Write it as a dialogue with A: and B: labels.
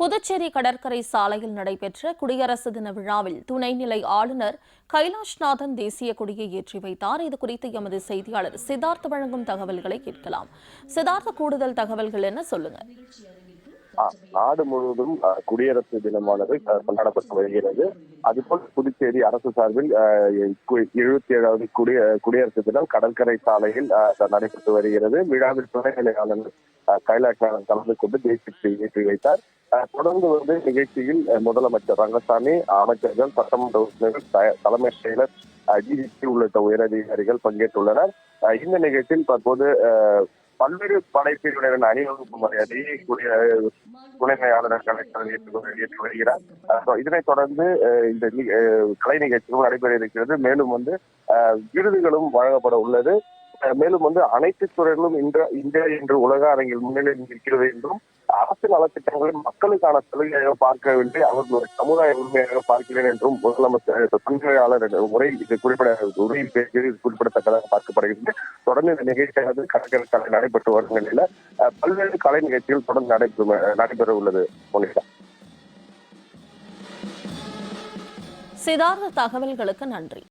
A: புதுச்சேரி கடற்கரை சாலையில் நடைபெற்ற குடியரசு தின விழாவில் துணைநிலை ஆளுநர் கைலாஷ்நாதன் தேசிய கொடியை ஏற்றி வைத்தார். இதுகுறித்து எமது செய்தியாளர் சித்தார்த் வழங்கும் தகவல்களை கேட்கலாம். சித்தார்த், கூடுதல் தகவல்கள் என்ன, சொல்லுங்க.
B: நாடு முழுவதும் குடியரசு தினமானது கொண்டாடப்பட்டு வருகிறது. அதுபோல் புதுச்சேரி அரசு சார்பில் 77வது குடியரசு தினம் கடற்கரை சாலையில் நடைபெற்று வருகிறது. விழாவில் துணைநிலை ஆளுநர் கைலாஷ்நாதன் கலந்து கொண்டு தேசிய ஏற்றி வைத்தார். தொடர்ந்து நிகழ்ச்சியில் முதலமைச்சர் ரங்கசாமி, அமைச்சர்கள், சட்டமன்ற உறுப்பினர்கள், தலைமை செயலர், டிஜிபி உள்ளிட்ட உயரதிகாரிகள் பங்கேற்றுள்ளனர். இந்த நிகழ்ச்சியில் தற்போது பல்வேறு படைப்பிரிவினரின் அணிவகுப்பு மரியாதையை துணைநிலை ஆளுநர் ஏற்று வருகிறார். இதனைத் தொடர்ந்து இந்த கலை நிகழ்ச்சிகளும் நடைபெற இருக்கிறது. மேலும் விருதுகளும் வழங்கப்பட உள்ளது. மேலும் அனைத்து துறைகளும் இன்று உலக அரங்கில் முன்னிலையில் இருக்கிறது என்றும் அரசு நலத்திட்டங்களை மக்களுக்கான சலுகையாக பார்க்கவில்லை, அவர்கள் சமுதாய உரிமையாக பார்க்கிறேன் என்றும் முதலமைச்சர் துணையாளர் உரையில் குறிப்பிடத்தக்கதாக பார்க்கப்படுகிறது. தொடர்ந்து இந்த நிகழ்ச்சியானது கடற்கரை நடைபெற்று வரும் நிலையில பல்வேறு கலை நிகழ்ச்சிகள் தொடர்ந்து நடைபெற உள்ளது.
A: சித்தார்த்த தகவல்களுக்கு நன்றி.